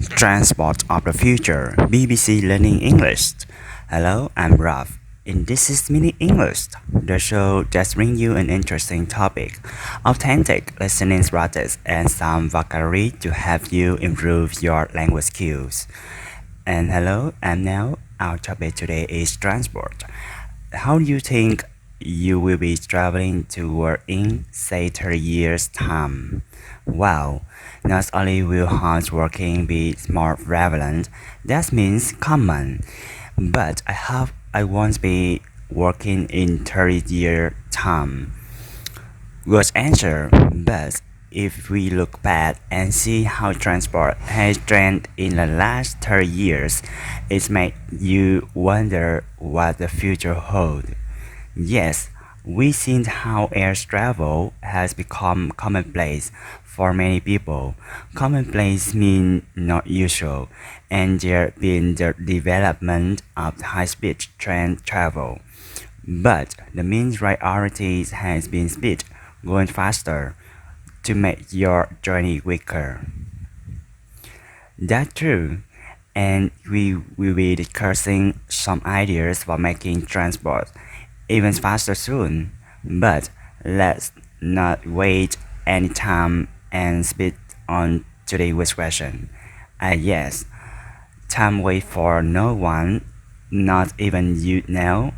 Transport of the Future, BBC Learning English. Hello, I'm Ralph. In This is Mini English, the show that brings you an interesting topic, authentic listening practice, and some vocabulary to help you improve your language skills. And hello, and now our topic today is transport. How do you think you will be traveling to work in, say, 30 years' time? Wow, not only will hard working be more prevalent, that means common. But I won't be working in 30-year time. Good answer, but if we look back and see how transport has trended in the last 30 years, it makes you wonder what the future holds. Yes, we've seen how air travel has become commonplace for many people. Commonplace means not usual, and there been the development of high-speed train travel. But the main priority has been speed, going faster, to make your journey quicker. That's true, and we will be discussing some ideas for making transport even faster soon. But let's not wait any time and speed on today's question. Yes, time wait for no one, not even you now.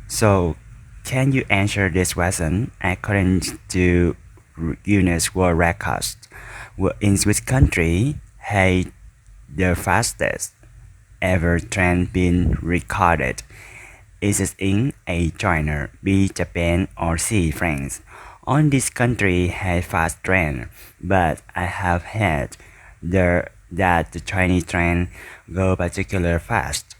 So, can you answer this question according to Guinness World Records? In which country has the fastest ever train been recorded? Is it in A. China, B. Japan, or C. France? On this country has fast train, but I have heard that the Chinese train go particularly fast.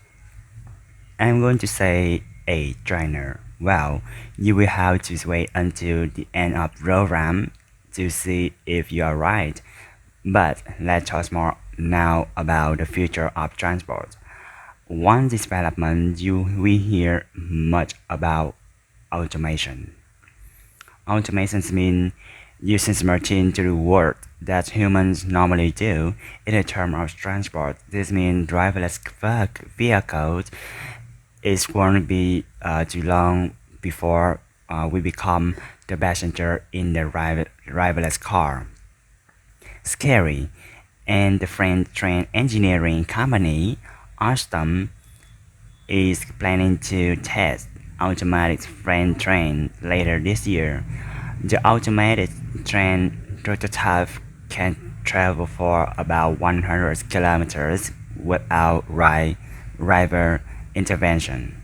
I'm going to say A. China. Well, you will have to wait until the end of the program to see if you are right. But let's talk more now about the future of transport. One development you will hear much about automation. Automations mean using machine to do work that humans normally do. In the term of transport, this means driverless vehicles is going to be too long before we become the passenger in the driverless car. Scary. And the French train engineering company Alstom is planning to test automatic freight train later this year. The automated train prototype can travel for about 100 kilometers without driver intervention.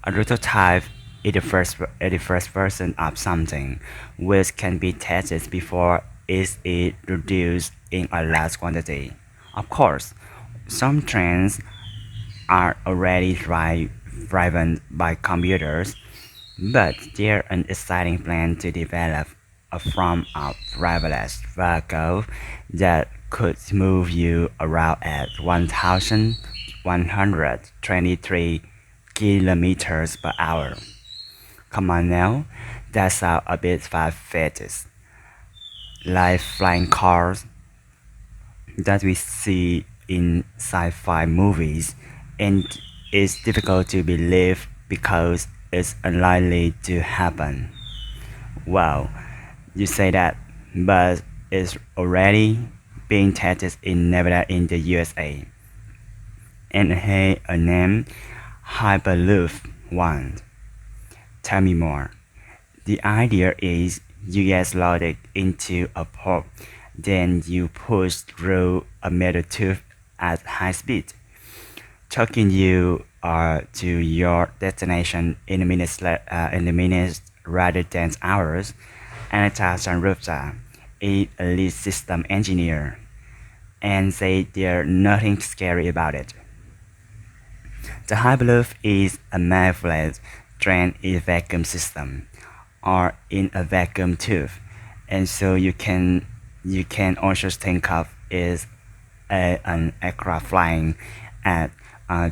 A prototype is the first version of something which can be tested before it is produced in a large quantity. Of course, some trains are already driven by computers, but there's an exciting plan to develop a form of driverless vehicle that could move you around at 1,123 kilometers per hour. Come on now, that sounds a bit far-fetched, like flying cars that we see in sci-fi movies, and it's difficult to believe because it's unlikely to happen. Wow, you say that, but it's already being tested in Nevada in the USA, and has a name Hyperloop One. Tell me more. The idea is you get loaded into a port, then you push through a metal tube at high speed, taking you to your destination in minutes rather than hours. Anastasia Rupta is a lead system engineer and say there's nothing scary about it. The Hyperloop is a manipulated train in a vacuum system or in a vacuum tube, and so you can also think of it as an aircraft flying at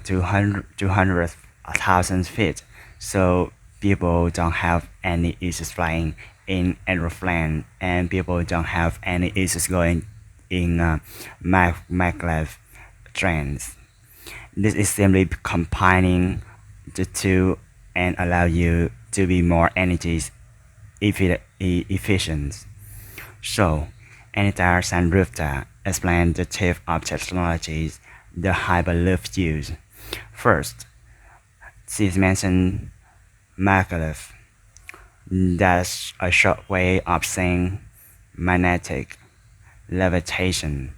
200,000 feet. So people don't have any issues flying in aeroplane, and people don't have any issues going in maglev trains. This is simply combining the two and allow you to be more energy efficient. So, Anita Sandrufta explained the type of technologies the Hyperloop use. First, she mentioned maglev. That's a short way of saying magnetic levitation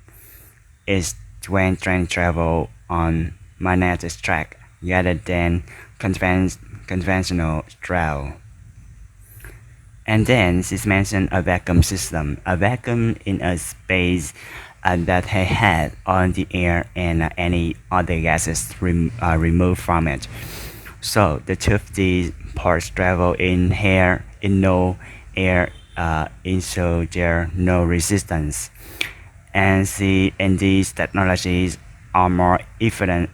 is when trains travel on magnetic track rather than conventional rail. And then she's mentioned a vacuum system, a vacuum in a space that he had on the air and any other gases removed from it. So the two of these parts travel in air, in no air, in so there no resistance. And these technologies are more efficient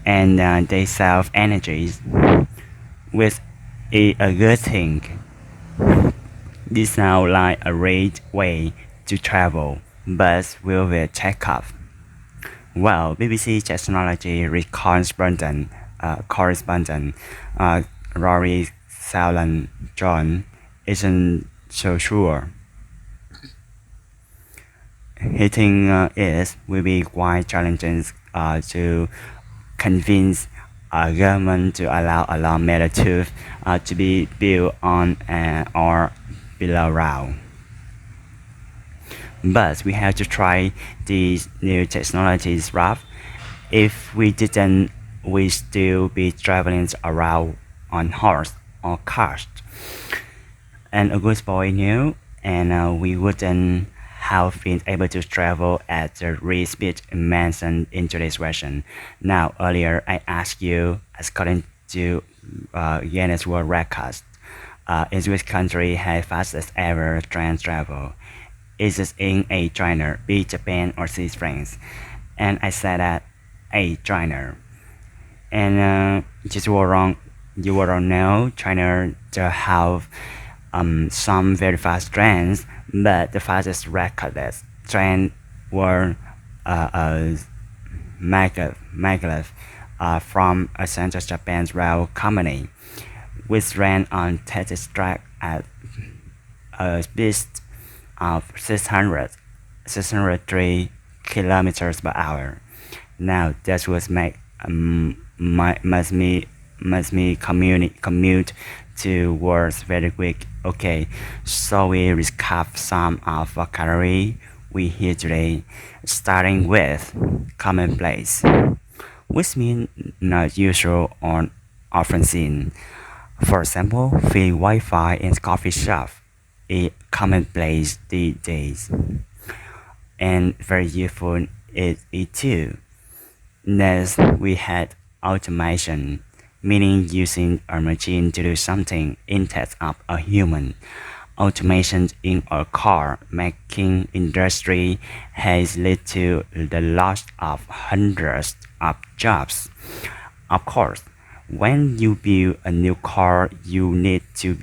and they save energies, which is a good thing. This sounds like a great way to travel, but will we take off? Well, BBC Technology correspondent Rory Salon John isn't so sure. Hitting it will be quite challenging to convince a government to allow a long metal tube to be built on or below ground. But we have to try these new technologies rough. If we didn't, we still be traveling around on horse or cart. And a good boy knew, and we wouldn't have been able to travel at the rate speed mentioned in today's version. Now, earlier I asked you, according to Guinness World Records, in which country had fastest ever train travel? Is it in A, China, B, Japan, or C, France? And I said that A, China. And just were wrong. You were wrong. No, China does have some very fast trains, but the fastest recorded train were maglev from a Central Japan's rail company, which ran on Tetris track at a speed of 603 kilometers per hour. Now that was make must me commute to work very quick. Okay, so we recap some of vocabulary we hear today, starting with commonplace, which means not usual or often seen. For example, free Wi-Fi in coffee shop is commonplace these days, and very useful is it too. Next, we had automation, meaning using a machine to do something instead of a human. Automation in a car making industry has led to the loss of hundreds of jobs. Of course, when you build a new car, you need to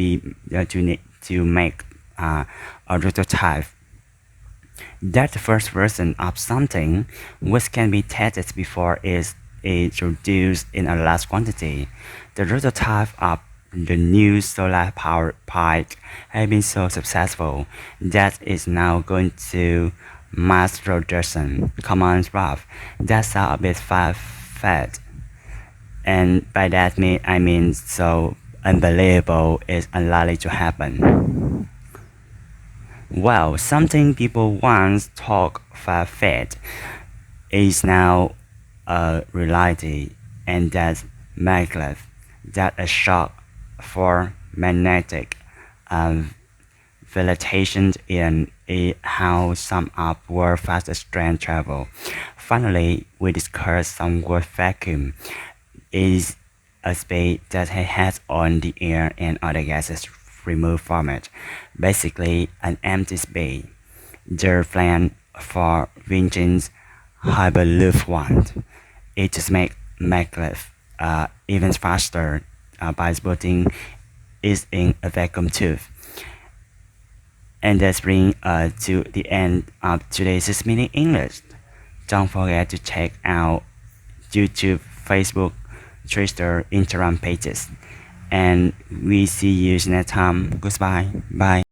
make a prototype. That's the first version of something which can be tested before it's introduced in a large quantity. The prototype of the new solar powered bike has been so successful that it's now going to mass production. Come on, Rob, that's a bit far-fetched. And by that I mean so unbelievable it's unlikely to happen. Well, something people once thought far-fetched is now a reality, and that's maglev. That a shock for magnetic um, vegetation in how some of world fastest train travel. Finally, we discussed some word vacuum is a space that has on the air and other gases removed from it. Basically, an empty space. Their plan for Vincen's Hyperluftwand is to make maglev even faster by putting it in a vacuum tube. And that's bring us to the end of today's Minute English. Don't forget to check out YouTube, Facebook, Twitter, Instagram pages. And we see you next time. Goodbye. Bye.